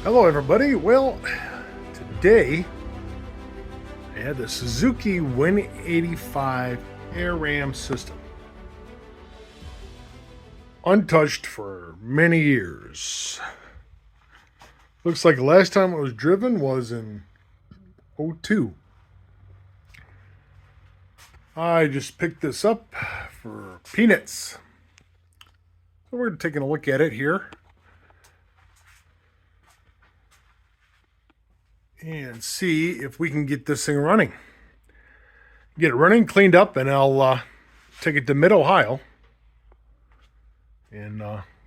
Hello everybody. Well, today I had the Suzuki 185 air ram system. Untouched for many years. Looks like the last time it was driven was in '02. I just picked this up for peanuts. So we're taking a look at it here. And see if we can get this thing running. Get it running, cleaned up, and I'll take it to Mid-Ohio and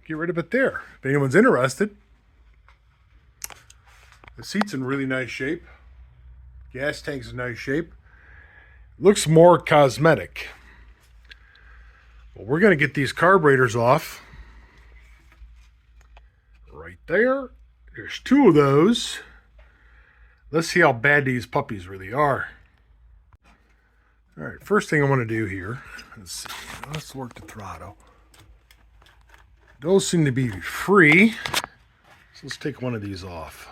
get rid of it there. If anyone's interested. The seat's in really nice shape. Gas tank's in nice shape. Looks more cosmetic. Well, we're going to get these carburetors off. Right there. There's two of those. Let's see how bad these puppies really are. All right, first thing I want to do here, let's work the throttle. Those seem to be free, so let's take one of these off.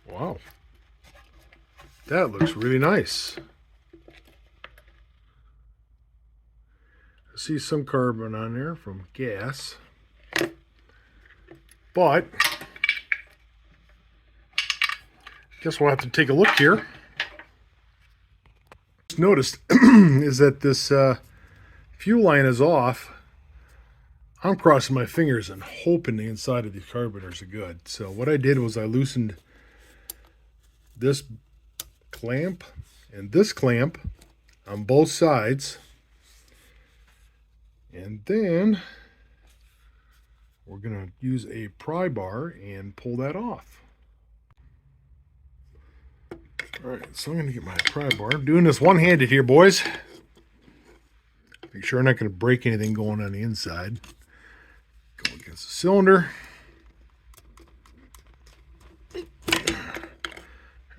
Wow, that looks really nice. I see some carbon on there from gas. But guess we'll have to take a look here. Just noticed is that this fuel line is off. I'm crossing my fingers and hoping the inside of these carburetors are good. So what I did was I loosened this clamp and this clamp on both sides. And then we're going to use a pry bar and pull that off. All right, so I'm going to get my pry bar. I'm doing this one-handed here, boys. Make sure I'm not going to break anything going on the inside. Go against the cylinder.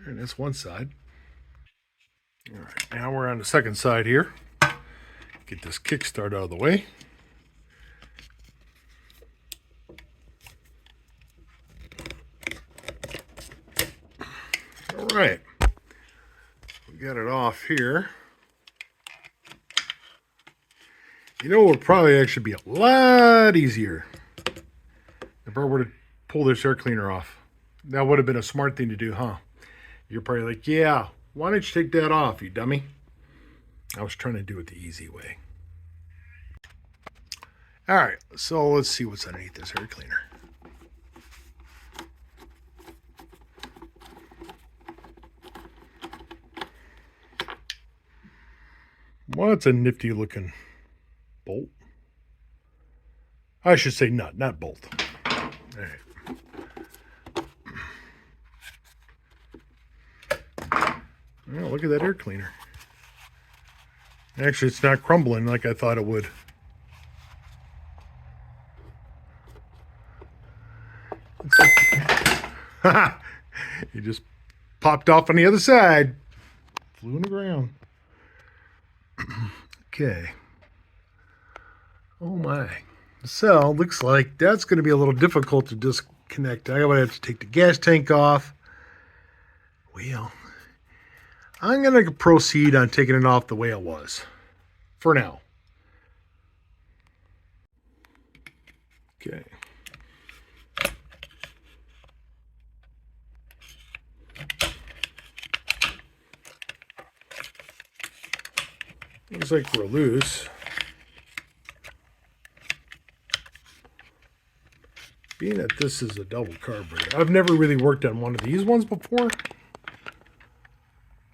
And that's one side. All right, now we're on the second side here. Get this kickstart out of the way. All right, we got it off here. You know, it would probably actually be a lot easier if I were to pull this air cleaner off. That would have been a smart thing to do, huh? You're probably like, yeah, why don't you take that off, you dummy? I was trying to do it the easy way. All right, so let's see what's underneath this air cleaner. Well, it's a nifty looking bolt. I should say nut, not bolt. All right. Well, look at that air cleaner. Actually, it's not crumbling like I thought it would. He just popped off on the other side. Flew on the ground. Okay. Oh my. So, looks like that's going to be a little difficult to disconnect. I'm going to have to take the gas tank off. Well, I'm going to proceed on taking it off the way it was. For now. Okay. Looks like we're loose. Being that this is a double carburetor, I've never really worked on one of these ones before.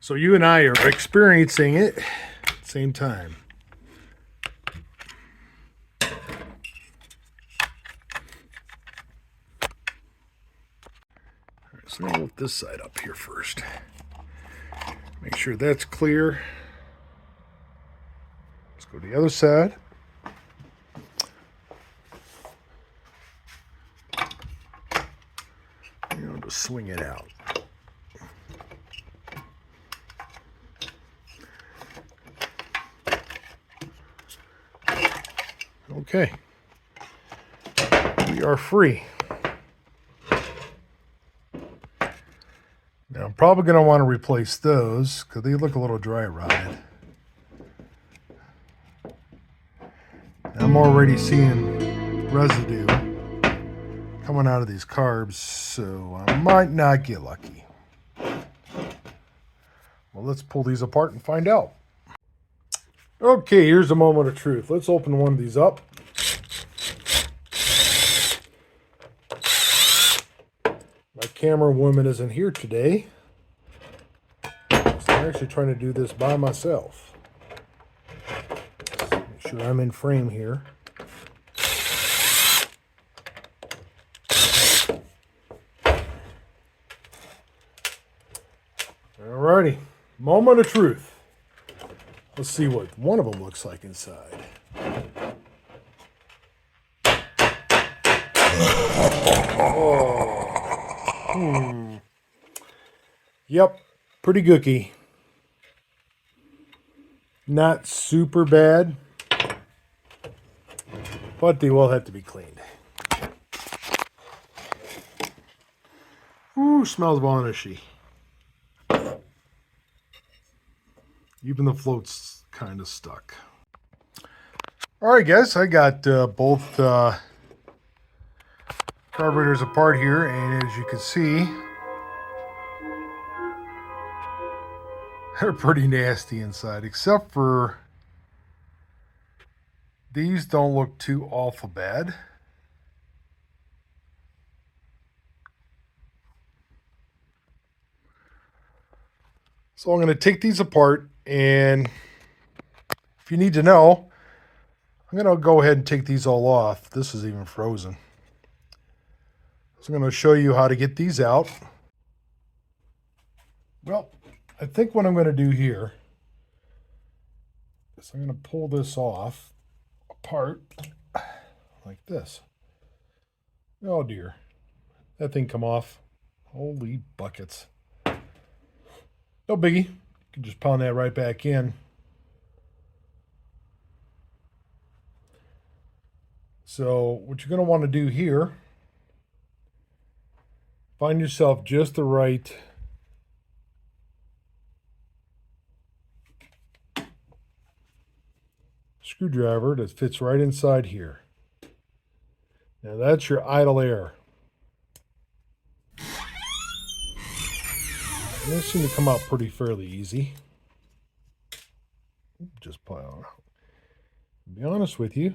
So you and I are experiencing it at the same time. All right, so I'll lift this side up here first. Make sure that's clear. Let's go to the other side. And I'll just swing it out. Okay, are free. Now I'm probably going to want to replace those because they look a little dry rotted. I'm already seeing residue coming out of these carbs, so I might not get lucky. Well, let's pull these apart and find out. Okay, here's a moment of truth. Let's open one of these up. My camera woman isn't here today, so I'm actually trying to do this by myself. Make sure I'm in frame here. Alrighty, moment of truth. Let's see what one of them looks like inside. Oh. Yep, pretty gooky. Not super bad, but they will have to be cleaned. Ooh, smells varnishy. Even the float's kind of stuck. Alright guys, I got both carburetors apart here, and as you can see, they're pretty nasty inside, except for these don't look too awful bad. So I'm going to take these apart, and if you need to know, I'm going to go ahead and take these all off. This is even frozen. So I'm going to show you how to get these out. Well, I think what I'm going to do here is I'm going to pull this off apart like this. Oh dear, that thing come off. Holy buckets. No biggie. You can just pound that right back in. So what you're going to want to do here, find yourself just the right screwdriver that fits right inside here. Now that's your idle air. And this seems to come out pretty fairly easy. Just pile out. To be honest with you,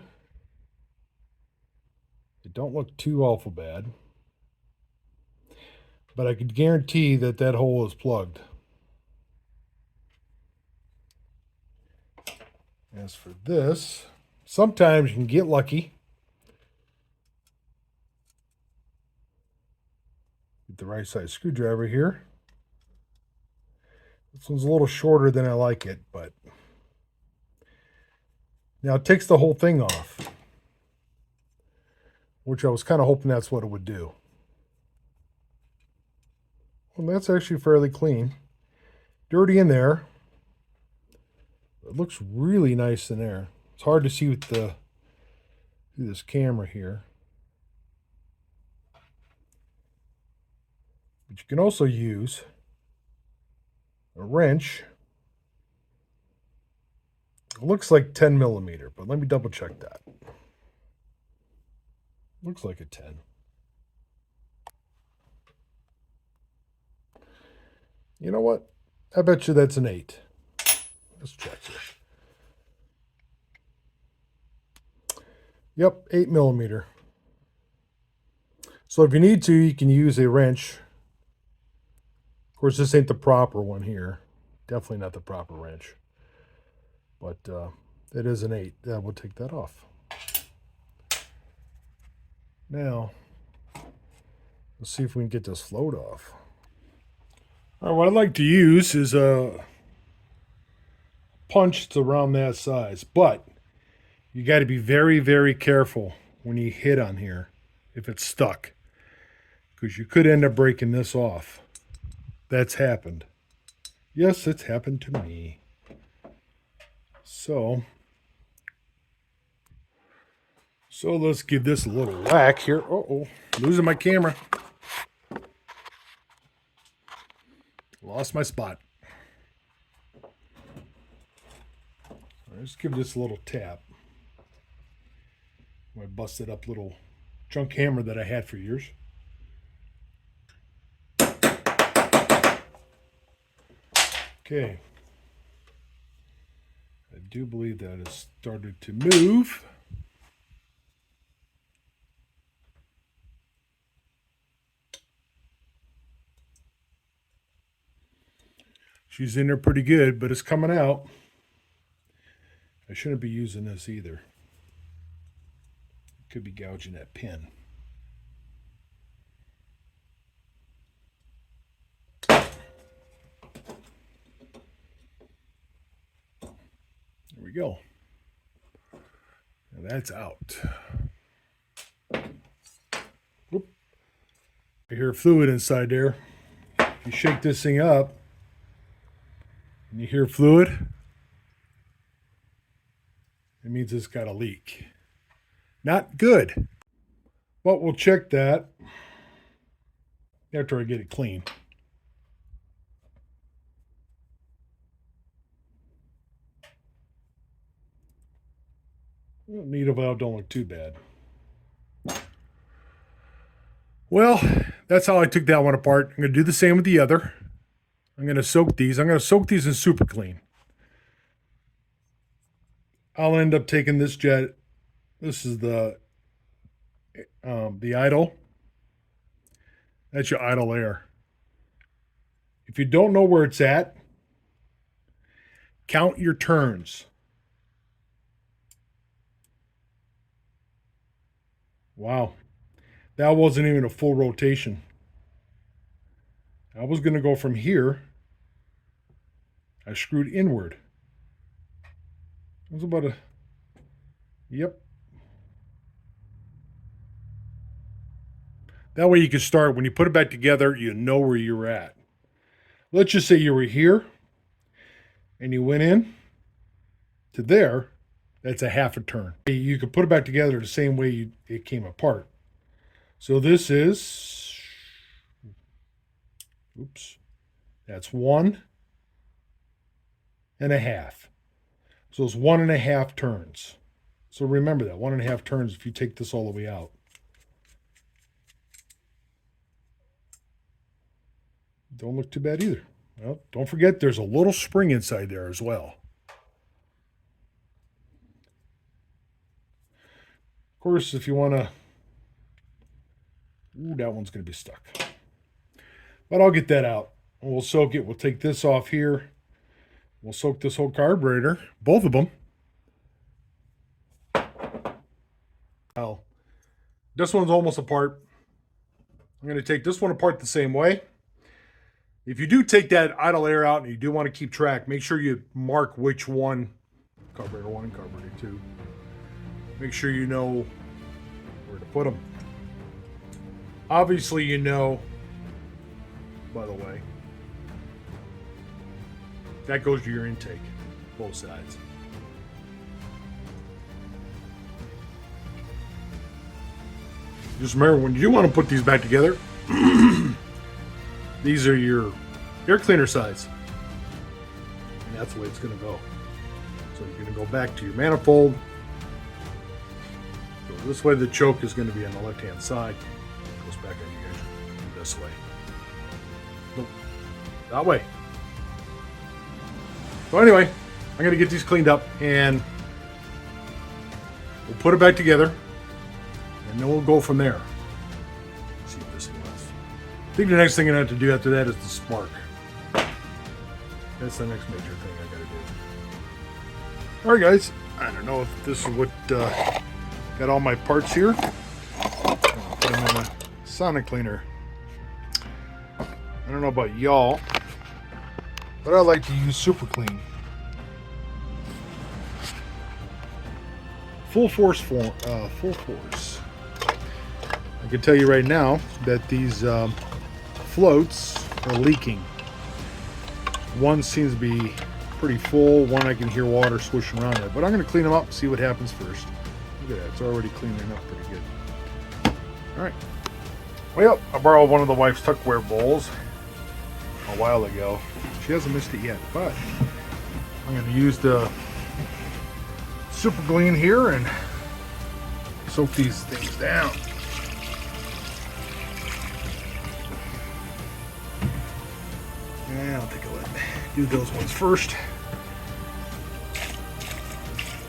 it don't look too awful bad. But I could guarantee that that hole is plugged. As for this, sometimes you can get lucky. Get the right size screwdriver here. This one's a little shorter than I like it, but now it takes the whole thing off, which I was kind of hoping that's what it would do. Well, that's actually fairly clean. Dirty in there. It looks really nice in there. It's hard to see with through this camera here. But you can also use a wrench. It looks like 10 millimeter, but let me double check that. Looks like a 10. You know what? I bet you that's an 8. Let's check here. Yep, 8 millimeter. So if you need to, you can use a wrench. Of course, this ain't the proper one here. Definitely not the proper wrench. But it is an 8. That will take that off. Now, let's see if we can get this float off. All right, what I'd like to use is a punch that's around that size, but you got to be very, very careful when you hit on here if it's stuck, because you could end up breaking this off. That's happened. Yes, it's happened to me. So So let's give this a little whack here. Uh-oh, losing my camera. Lost my spot. Let's give this a little tap. My busted up little junk hammer that I had for years. Okay. I do believe that has started to move. She's in there pretty good, but it's coming out. I shouldn't be using this either. Could be gouging that pin. There we go. Now that's out. Whoop. I hear fluid inside there. If you shake this thing up and you hear fluid, it means it's got a leak. Not good. But we'll check that after I get it clean. Needle valve don't look too bad. Well, that's how I took that one apart. I'm going to do the same with the other. I'm going to soak these. I'm going to soak these in super clean. I'll end up taking this jet. This is the idle. That's your idle air. If you don't know where it's at, count your turns. Wow. That wasn't even a full rotation. I was going to go from here. I screwed inward. It was about a... Yep. That way you can start. When you put it back together, you know where you're at. Let's just say you were here and you went in to there. That's a half a turn. You could put it back together the same way it came apart. So this is, oops, that's 1.5. So it's 1.5 turns. So remember that, 1.5 turns if you take this all the way out. Don't look too bad either. Well, don't forget there's a little spring inside there as well. Of course, if you want to... Ooh, that one's going to be stuck. But I'll get that out. We'll soak it. We'll take this off here. We'll soak this whole carburetor. Both of them. Now, this one's almost apart. I'm going to take this one apart the same way. If you do take that idle air out and you do want to keep track, make sure you mark which one. Carburetor 1, carburetor 2. Make sure you know where to put them. Obviously, you know, by the way, that goes to your intake, both sides. Just remember, when you do want to put these back together, these are your air cleaner sides. And that's the way it's going to go. So you're going to go back to your manifold. So this way the choke is going to be on the left-hand side. It goes back on you guys this way. Nope. That way. So anyway, I'm going to get these cleaned up and we'll put it back together. And then we'll go from there. Let's see what this thing was. I think the next thing I have to do after that is the spark. That's the next major thing I got to do. Alright guys, I don't know if this is what got all my parts here. I'll put them in a sonic cleaner. I don't know about y'all, but I like to use super clean. Full force. I can tell you right now that these floats are leaking. One seems to be pretty full. One I can hear water swishing around it. But I'm going to clean them up and see what happens first. Look at that, it's already cleaning up pretty good. All right. Well, I borrowed one of the wife's Tupperware bowls a while ago. She hasn't missed it yet, but I'm going to use the super glue here and soak these things down. And I'll take a look. Do those ones first.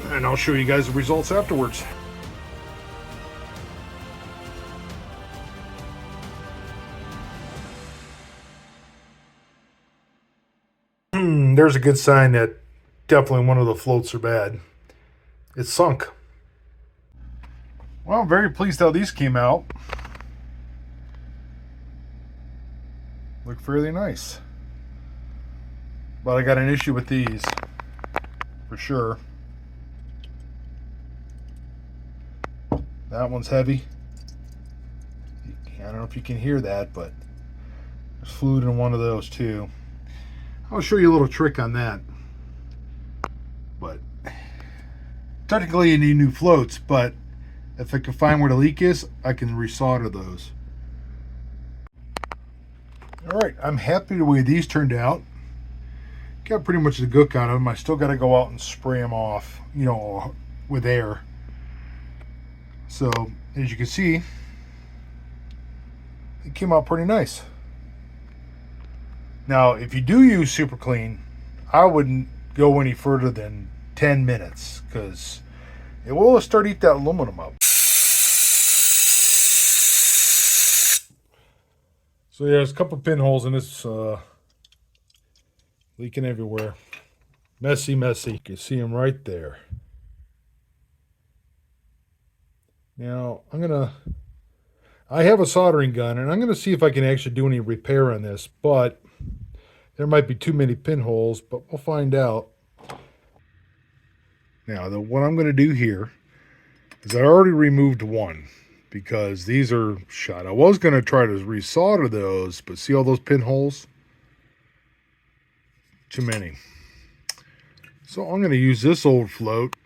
And I'll show you guys the results afterwards. There's a good sign that definitely one of the floats are bad. It's sunk. Well, I'm very pleased how these came out. Look fairly nice. But I got an issue with these, for sure. That one's heavy. I don't know if you can hear that, but there's fluid in one of those too. I'll show you a little trick on that. But technically you need new floats, but if I can find where the leak is, I can resolder those. Alright, I'm happy the way these turned out. Got pretty much the gook out of them. I still got to go out and spray them off, you know, with air. So, as you can see, it came out pretty nice. Now, if you do use super clean, I wouldn't go any further than 10 minutes because it will start to eat that aluminum up. So yeah, there's a couple pinholes in this, leaking everywhere. Messy, messy. You can see them right there. Now, I have a soldering gun, and I'm going to see if I can actually do any repair on this, but there might be too many pinholes, but we'll find out. Now, what I'm going to do here is I already removed one because these are shot. I was going to try to resolder those, but see all those pinholes? Too many. So I'm going to use this old float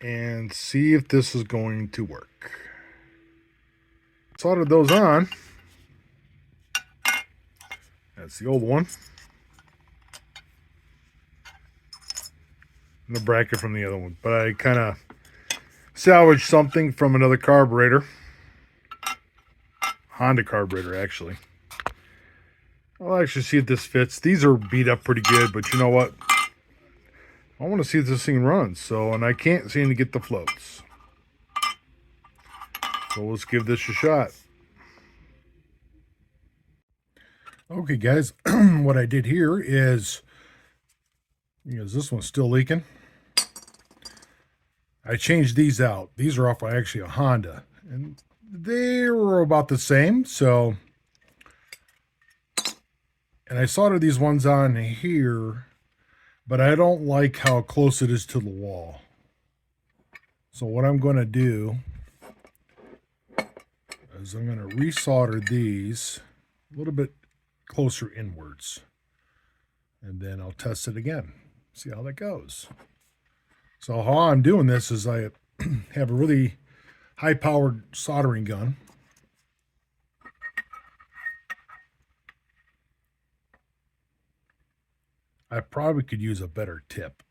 and see if this is going to work. Soldered those on. That's the old one. And the bracket from the other one. But I kind of salvaged something from another carburetor. Honda carburetor, actually. I'll actually see if this fits. These are beat up pretty good, but you know what? I want to see if this thing runs. So, and I can't seem to get the floats. So let's give this a shot. Okay, guys, what I did here is this one's still leaking. I changed these out. These are off actually a Honda, and they were about the same. So, and I soldered these ones on here, but I don't like how close it is to the wall. So what I'm going to do is I'm going to resolder these a little bit closer inwards, and then I'll test it again, see how that goes. So how I'm doing this is I have a really high-powered soldering gun. I probably could use a better tip.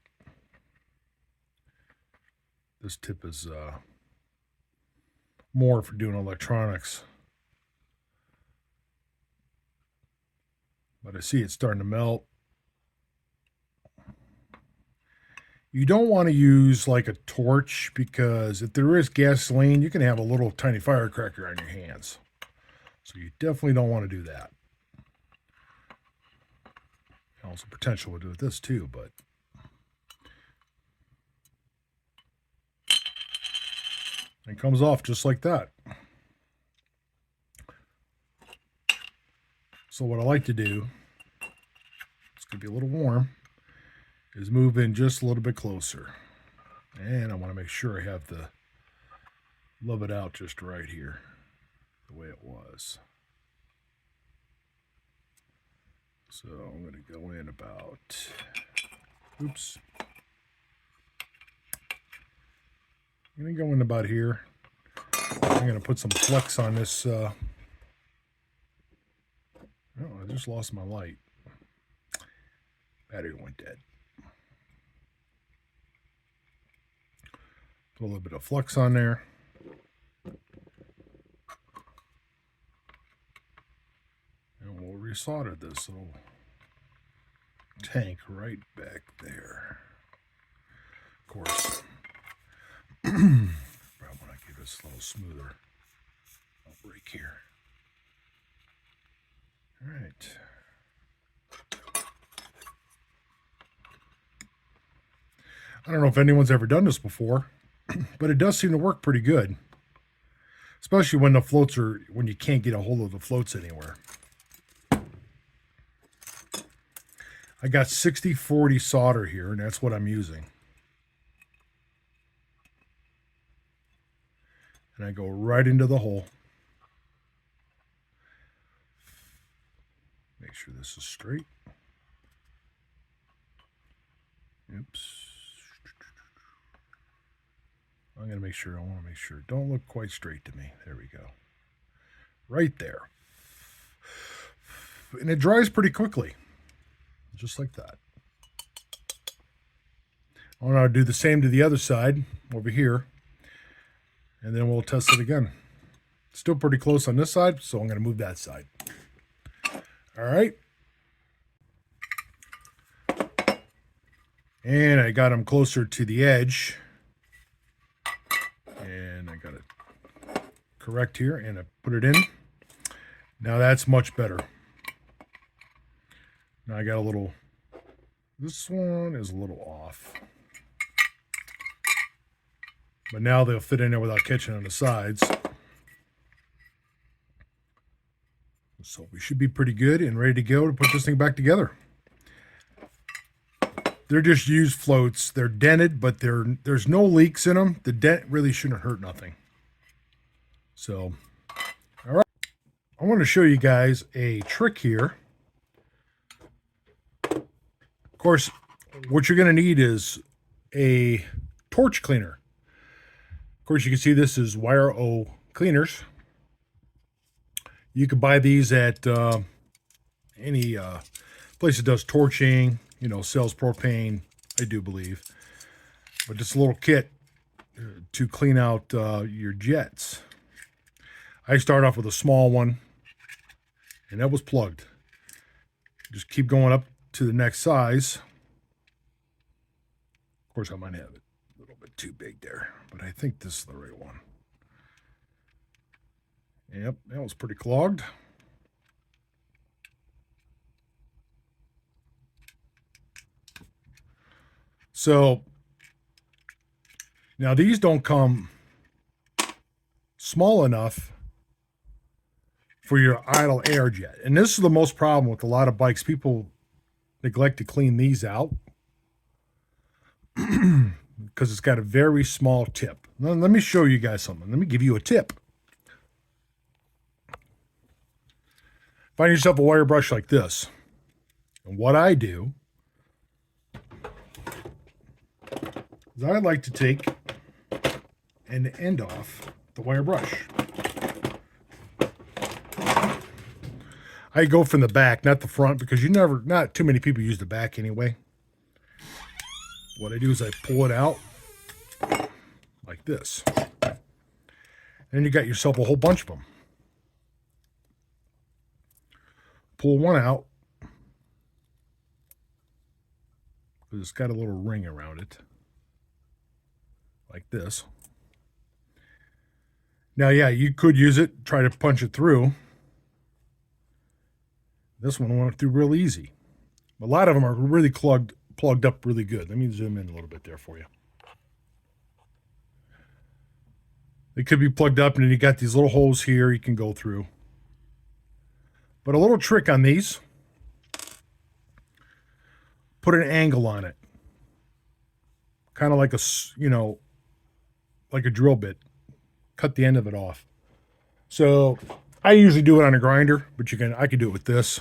This tip is more for doing electronics. But I see it's starting to melt. You don't want to use like a torch because if there is gasoline, you can have a little tiny firecracker on your hands. So you definitely don't want to do that. Also potential to do with this too, but it comes off just like that. So what I like to do, it's going to be a little warm, is move in just a little bit closer. And I want to make sure I have the love it out just right here, the way it was. So I'm going to go in about, oops, I'm going to go in about here. I'm going to put some flex on this. Oh, I just lost my light. Battery went dead. Put a little bit of flux on there. And we'll resolder this little tank right back there. Of course, probably want to give this a little smoother. I'll break here. All right. I don't know if anyone's ever done this before, but it does seem to work pretty good. Especially when the floats are, when you can't get a hold of the floats anywhere. I got 60-40 solder here, and that's what I'm using. And I go right into the hole. Make sure this is straight. Oops. I'm going to make sure, I want to make sure. Don't look quite straight to me. There we go. Right there. And it dries pretty quickly. Just like that. I want to do the same to the other side over here. And then we'll test it again. Still pretty close on this side, so I'm going to move that side. All right. And I got them closer to the edge. And I got it correct here, and I put it in. Now that's much better. Now I got a little, this one is a little off. But now they'll fit in there without catching on the sides. So we should be pretty good and ready to go to put this thing back together. They're just used floats. They're dented, but there's no leaks in them. The dent really shouldn't hurt nothing. So, all right. I want to show you guys a trick here. Of course, what you're going to need is a torch cleaner. Of course, you can see this is Wire O cleaners. You could buy these at any place that does torching, you know, sells propane, I do believe. But it's a little kit to clean out your jets. I start off with a small one, and that was plugged. Just keep going up to the next size. Of course, I might have it a little bit too big there, but I think this is the right one. Yep, that was pretty clogged. So now these don't come small enough for your idle air jet. And this is the most problem with a lot of bikes. People neglect to clean these out because it's got a very small tip. Now, let me show you guys something. Let me give you a tip. Find yourself a wire brush like this. And what I do is I like to take and end off the wire brush. I go from the back, not the front, because not too many people use the back anyway. What I do is I pull it out like this. And you got yourself a whole bunch of them. Pull one out, because it's got a little ring around it, like this. Now, yeah, you could use it, try to punch it through. This one went through real easy. A lot of them are really plugged up really good. Let me zoom in a little bit there for you. They could be plugged up, and then you got these little holes here you can go through. But a little trick on these, put an angle on it. Kind of like a, you know, like a drill bit. Cut the end of it off. So I usually do it on a grinder, but I could do it with this.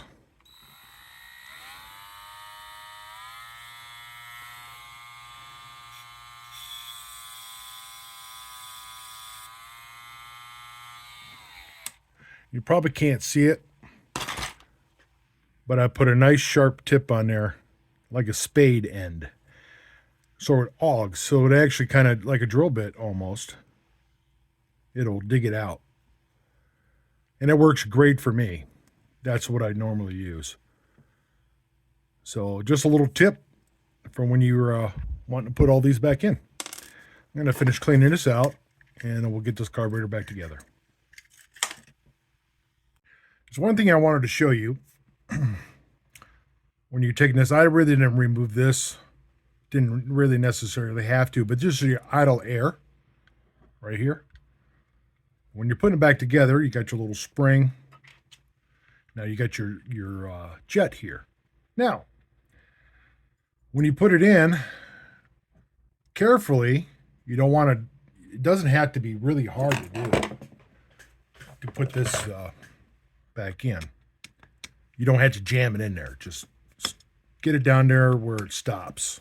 You probably can't see it, but I put a nice sharp tip on there, like a spade end. So it augs, so it actually kind of like a drill bit almost. It'll dig it out. And it works great for me. That's what I normally use. So just a little tip for when you're wanting to put all these back in. I'm going to finish cleaning this out, and then we'll get this carburetor back together. There's one thing I wanted to show you. When you're taking this, I really didn't remove this. Didn't really necessarily have to, but just your idle air right here. When you're putting it back together, you got your little spring. Now you got your jet here. Now, when you put it in, carefully, you don't want to, it doesn't have to be really hard to do to put this back in. You don't have to jam it in there. Just get it down there where it stops.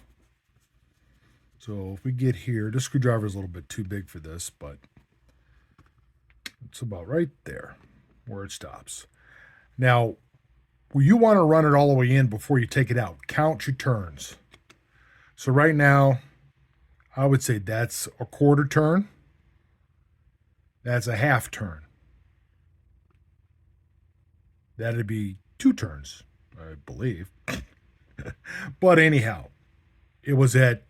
So if we get here, this screwdriver is a little bit too big for this, but it's about right there where it stops. Now, you want to run it all the way in before you take it out. Count your turns. So right now, I would say that's a quarter turn. That's a half turn. That'd be 2 turns, I believe. But anyhow, it was at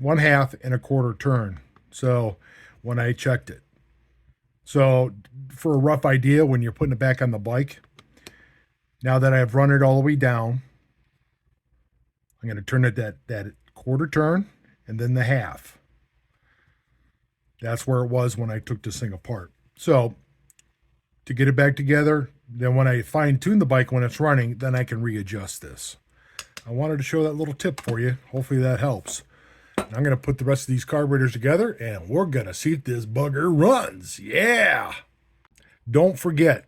1/2 and a quarter turn. So when I checked it. So for a rough idea, when you're putting it back on the bike, now that I've run it all the way down, I'm going to turn it that quarter turn and then the half. That's where it was when I took this thing apart. So to get it back together, then when I fine tune the bike when it's running, then I can readjust this. I wanted to show that little tip for you. Hopefully that helps. I'm going to put the rest of these carburetors together, and we're going to see if this bugger runs. Yeah! Don't forget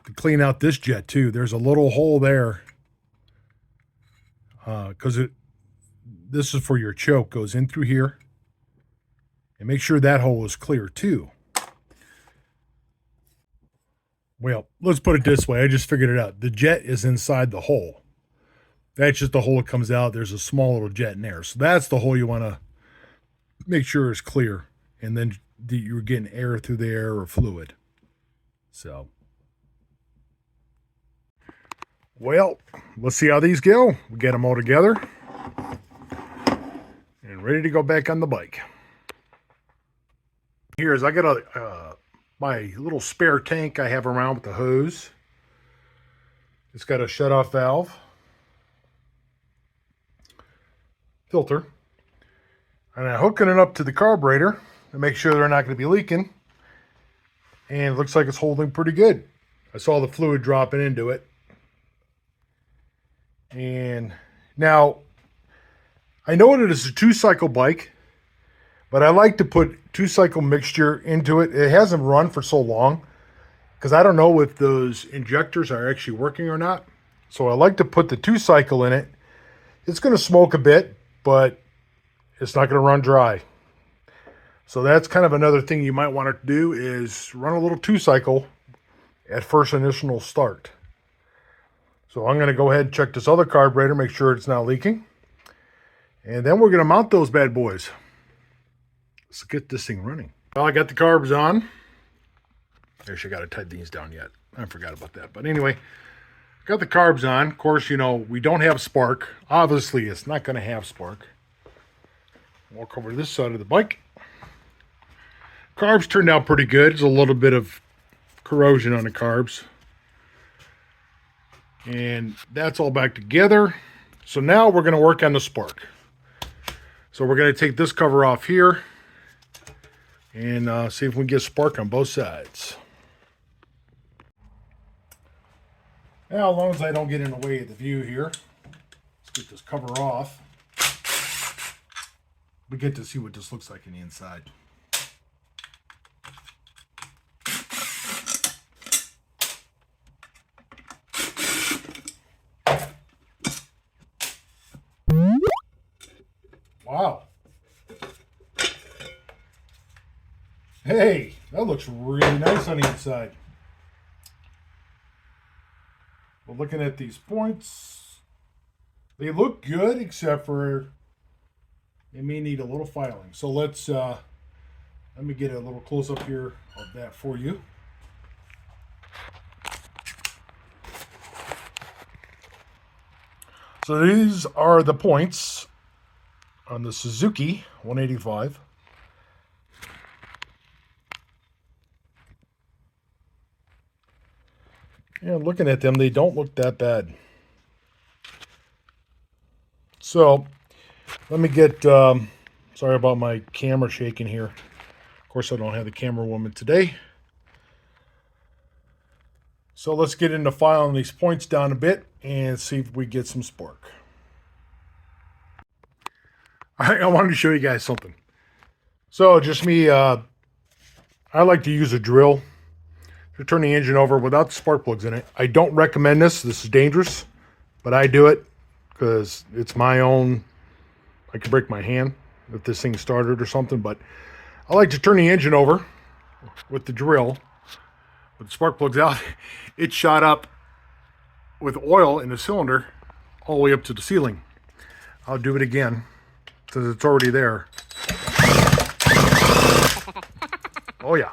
to clean out this jet, too. There's a little hole there because this is for your choke. Goes in through here. And make sure that hole is clear, too. Well, let's put it this way. I just figured it out. The jet is inside the hole. That's just the hole that comes out. There's a small little jet in there. So that's the hole you want to make sure is clear. And then you're getting air through there or fluid. So, well, let's see how these go. We get them all together. And ready to go back on the bike. Here's, I got my little spare tank I have around with the hose. It's got a shut-off valve. Filter. And I'm hooking it up to the carburetor to make sure they're not going to be leaking. And it looks like it's holding pretty good. I saw the fluid dropping into it. And now, I know it is a 2-cycle bike, but I like to put 2-cycle mixture into it. It hasn't run for so long because I don't know if those injectors are actually working or not. So I like to put the 2-cycle in it. It's going to smoke a bit, but it's not going to run dry. So that's kind of another thing you might want to do is run a little 2-cycle at first initial start. So I'm going to go ahead and check this other carburetor, make sure it's not leaking. And then we're going to mount those bad boys. Let's get this thing running. Well, I got the carbs on. Actually, I got to tighten these down yet. I forgot about that. But anyway, got the carbs on. Of course, you know, we don't have spark. Obviously, it's not going to have spark. Walk over to this side of the bike. Carbs turned out pretty good. There's a little bit of corrosion on the carbs. And that's all back together. So now we're going to work on the spark. So we're going to take this cover off here and see if we can get spark on both sides. Now, as long as I don't get in the way of the view here, let's get this cover off. We get to see what this looks like in the inside. Wow. Hey, that looks really nice on the inside. looking at these points, they look good except for they may need a little filing. So let me get a little close up here of that for you. So these are the points on the Suzuki 185. Yeah, looking at them, they don't look that bad. So let me get, sorry about my camera shaking here. Of course, I don't have the camera woman today. So let's get into filing these points down a bit and see if we get some spark. I wanted to show you guys something. So just me, I like to use a drill to turn the engine over without the spark plugs in it. I don't recommend this. This is dangerous, but I do it because it's my own. I could break my hand if this thing started or something, but I like to turn the engine over with the drill. With the spark plugs out, it shot up with oil in the cylinder all the way up to the ceiling. I'll do it again since it's already there. Oh yeah,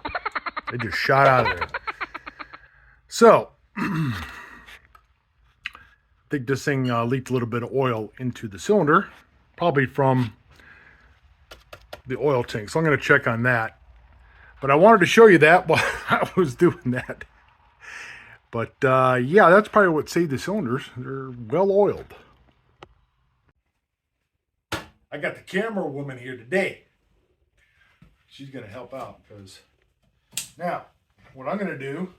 it just shot out of there. So, I think this thing leaked a little bit of oil into the cylinder, probably from the oil tank. So I'm going to check on that. But I wanted to show you that while I was doing that. But yeah, that's probably what saved the cylinders. They're well oiled. I got the camera woman here today. She's going to help out because now what I'm going to do,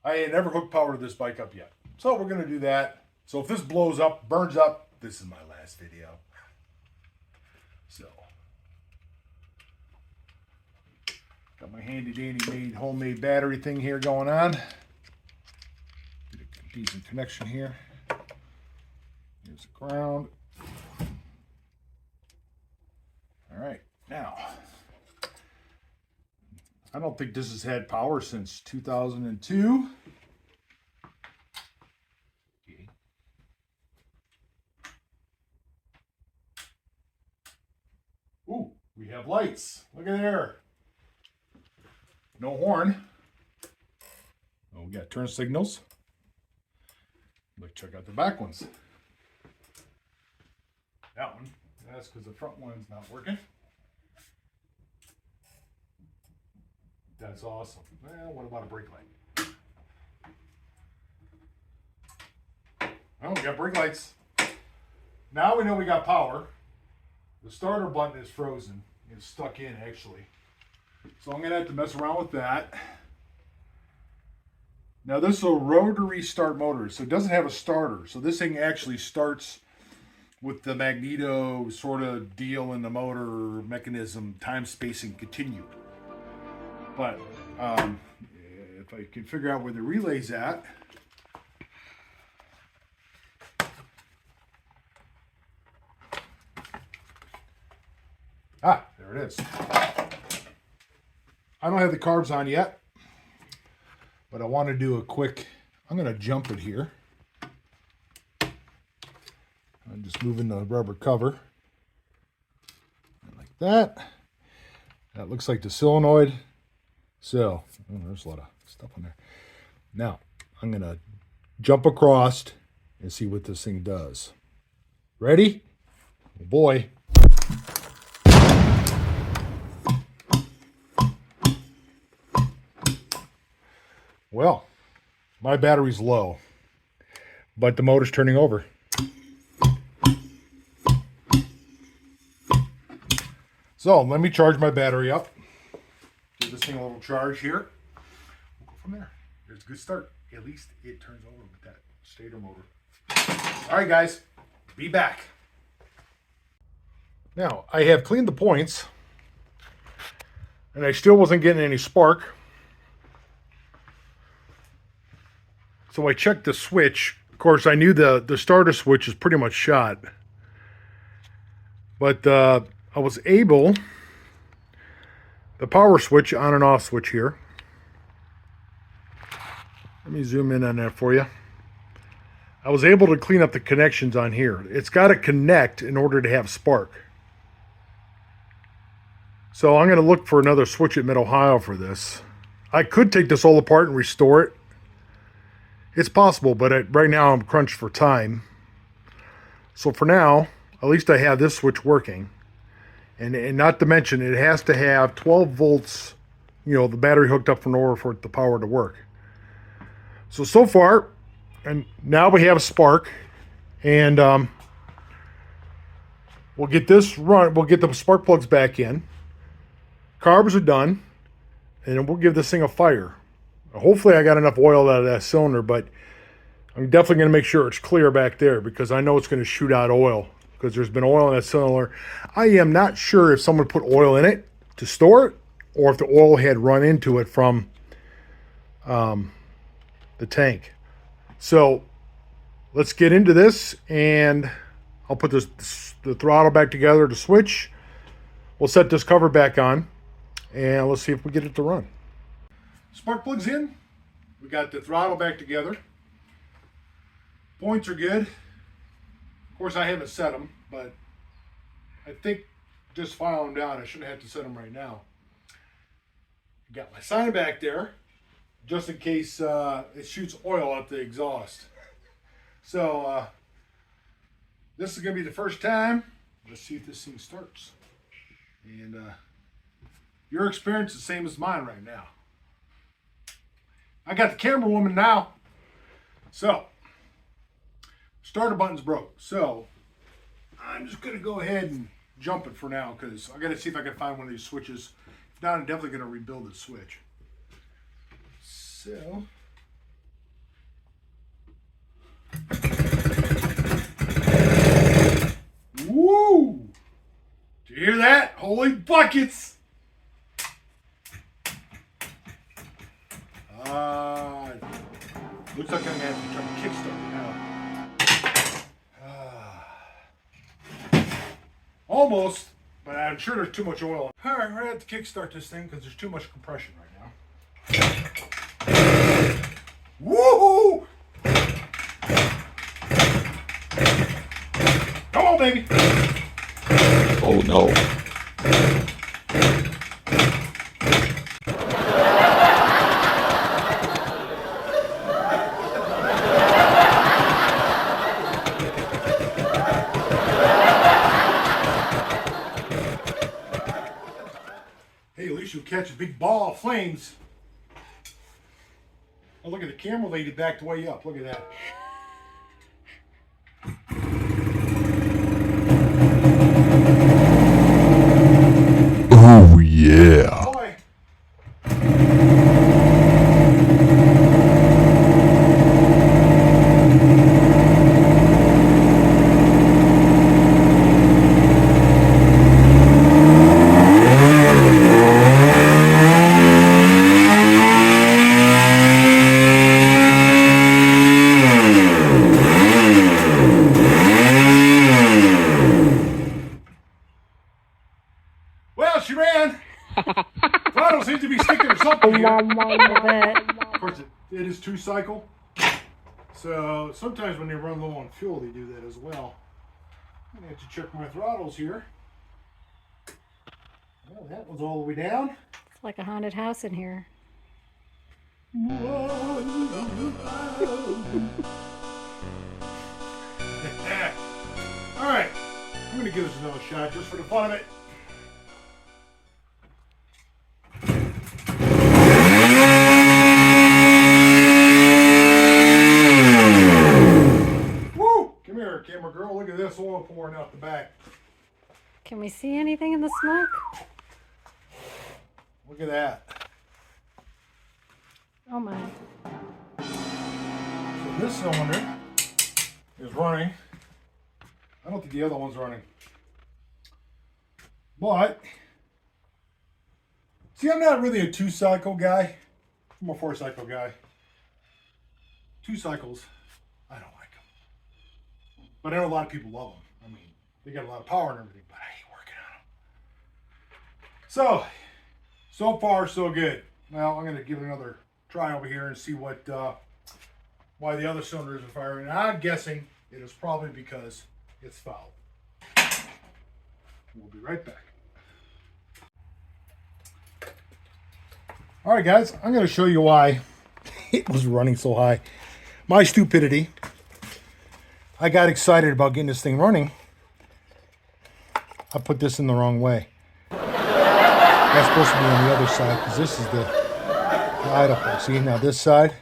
I ain't never hooked power to this bike up yet. So we're going to do that. So if this blows up, burns up, this is my last video. So got my handy dandy made homemade battery thing here going on. Get a decent connection here. Here's the ground. All right, now I don't think this has had power since 2002. Okay. Ooh, we have lights. Look at there. No horn. Oh, we got turn signals. Let's check out the back ones. That one. That's because the front one's not working. That's awesome. Well, what about a brake light? Oh, we got brake lights. Now we know we got power. The starter button is frozen. It's stuck in, actually. So I'm going to have to mess around with that. Now this is a rotary start motor, so it doesn't have a starter. So this thing actually starts with the magneto sort of deal in the motor mechanism, time spacing continued. But if I can figure out where the relay's at. Ah, there it is. I don't have the carbs on yet, but I want to do a quick, I'm going to jump it here. I'm just moving the rubber cover like that. That looks like the solenoid. So, oh, there's a lot of stuff on there. Now, I'm going to jump across and see what this thing does. Ready? Oh boy. Well, my battery's low, but the motor's turning over. So let me charge my battery up. Give this thing a little charge here. We'll go from there. There's a good start. At least it turns over with that stator motor. All right, guys, be back. Now, I have cleaned the points, and I still wasn't getting any spark. So I checked the switch. Of course, I knew the starter switch is pretty much shot. But I was able, the power switch, on and off switch here. Let me zoom in on that for you. I was able to clean up the connections on here. It's got to connect in order to have spark. So I'm going to look for another switch at Mid-Ohio for this. I could take this all apart and restore it. It's possible, but right now I'm crunched for time. So for now, at least I have this switch working. And not to mention, it has to have 12 volts, you know, the battery hooked up in order for the power to work. So far, and now we have a spark. And we'll get this run. We'll get the spark plugs back in. Carbs are done. And we'll give this thing a fire. Hopefully I got enough oil out of that cylinder, but I'm definitely going to make sure it's clear back there because I know it's going to shoot out oil because there's been oil in that cylinder. I am not sure if someone put oil in it to store it or if the oil had run into it from the tank. So let's get into this, and I'll put the throttle back together, the switch. We'll set this cover back on, and let's see if we get it to run. Spark plugs in. We got the throttle back together. Points are good. Of course, I haven't set them, but I think just file them down. I shouldn't have to set them right now. Got my sign back there, just in case it shoots oil out the exhaust. So this is going to be the first time. Let's see if this thing starts. And your experience is the same as mine right now. I got the camera woman now. So, starter button's broke. So, I'm just going to go ahead and jump it for now because I got to see if I can find one of these switches. If not, I'm definitely going to rebuild the switch. So, woo! Did you hear that? Holy buckets! Looks like I'm going to have to try to kickstart it now. Almost, but I'm sure there's too much oil. Alright, we're going to have to kickstart this thing because there's too much compression right now. Woohoo! Come on, baby! Oh no. Hey, at least you'll catch a big ball of flames. Oh, look at the camera lady backed way up. Look at that. Oh yeah. Boy. Well, she ran. Throttle seems to be sticking or something here. Of course, it is 2-cycle. So sometimes when they run low on fuel, they do that as well. I'm going to have to check my throttles here. Well, that one's all the way down. It's like a haunted house in here. Alright, I'm going to give this another shot just for the fun of it. Woo! Come here, camera girl. Look at this oil pouring out the back. Can we see anything in the smoke? Look at that. Oh my. So this cylinder is running. I don't think the other one's running. But, see, I'm not really a 2-cycle guy. I'm a 4-cycle guy. 2 cycles, I don't like them. But I know a lot of people love them. I mean, they got a lot of power and everything, but I hate working on them. So far so good. Now I'm going to give it another try over here and see what why the other cylinder isn't firing. And I'm guessing it is probably because it's fouled. We'll be right back. All right, guys, I'm going to show you why it was running so high. My stupidity. I got excited about getting this thing running. I put this in the wrong way. That's supposed to be on the other side because this is the idle port. See, now this side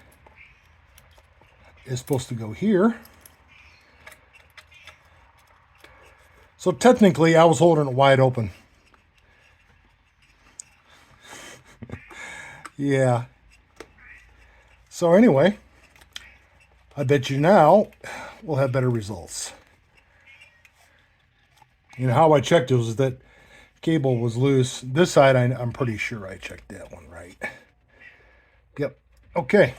is supposed to go here. So technically, I was holding it wide open. Yeah. So anyway, I bet you now we'll have better results. You know, how I checked it was that cable was loose. This side, I'm pretty sure I checked that one right. Yep. Okay.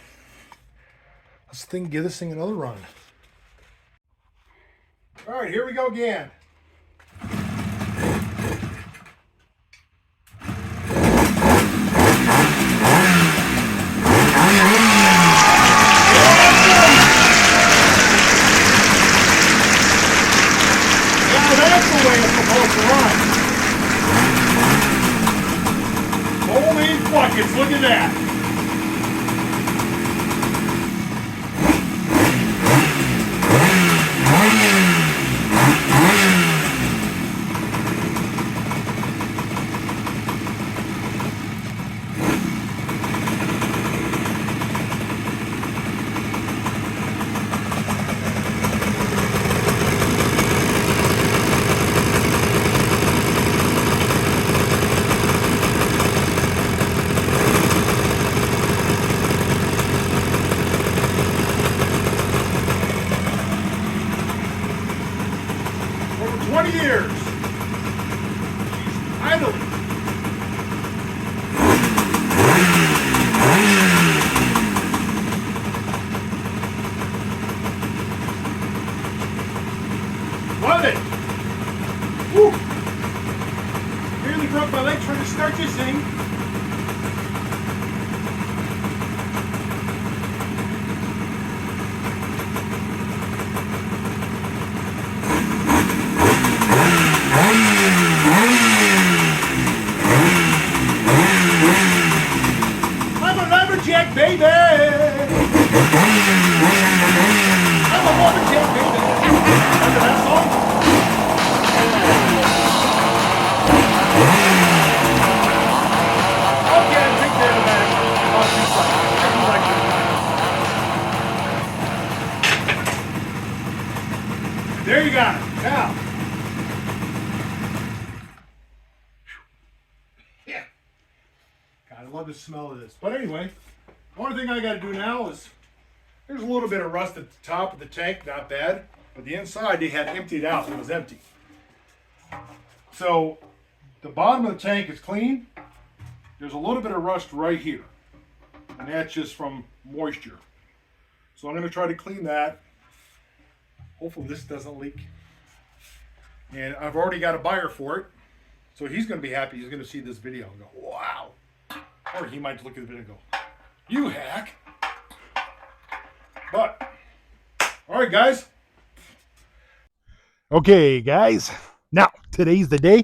Let's give this thing another run. All right, here we go again. Holy buckets, look at that. Over 20 years. She's idling. Love it. Woo. Nearly broke my leg trying to start this thing. I'm a lumberjack, baby. I'm a lumberjack, baby. Remember that song? Okay, I think they're back. There you got it. Now. Yeah. God, I love the smell of this. But anyway, the only thing I got to do now is, there's a little bit of rust at the top of the tank, not bad. But the inside, they had emptied out. It was empty. So the bottom of the tank is clean. There's a little bit of rust right here. And that's just from moisture. So I'm going to try to clean that. Hopefully this doesn't leak. And I've already got a buyer for it. So he's going to be happy. He's going to see this video and go, wow. Or he might look at the video and go, you hack. But, all right, guys. Okay, guys. Now, today's the day.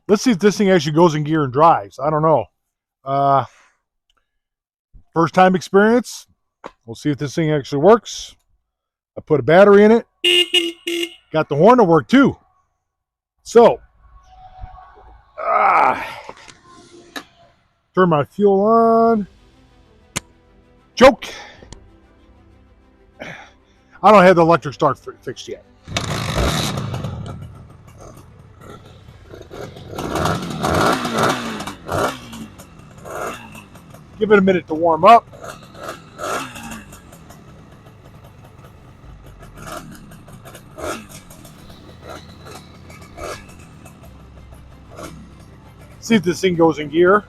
Let's see if this thing actually goes in gear and drives. I don't know. First time experience. We'll see if this thing actually works. I put a battery in it. Got the horn to work too. So, turn my fuel on. Choke. I don't have the electric start fixed yet. Give it a minute to warm up. See if this thing goes in gear.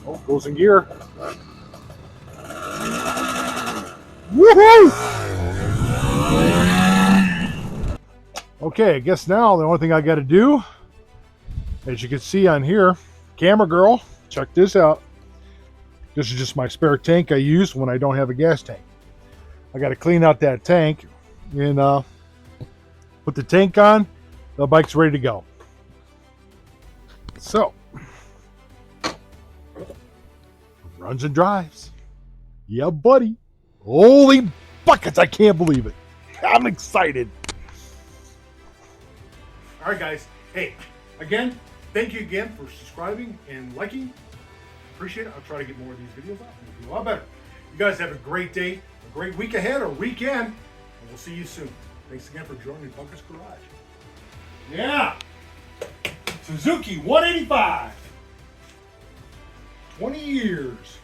Oh, goes in gear. Woohoo! Okay, I guess now the only thing I got to do, as you can see on here, camera girl, check this out. This is just my spare tank I use when I don't have a gas tank. I got to clean out that tank and put the tank on. The bike's ready to go. So, runs and drives. Yeah, buddy. Holy buckets, I can't believe it. I'm excited. All right, guys. Hey, again, thank you again for subscribing and liking. Appreciate it. I'll try to get more of these videos out. Make you a lot better. You guys have a great day, a great week ahead or weekend, and we'll see you soon. Thanks again for joining Bucket's Garage. Yeah. Suzuki 185. 20 years.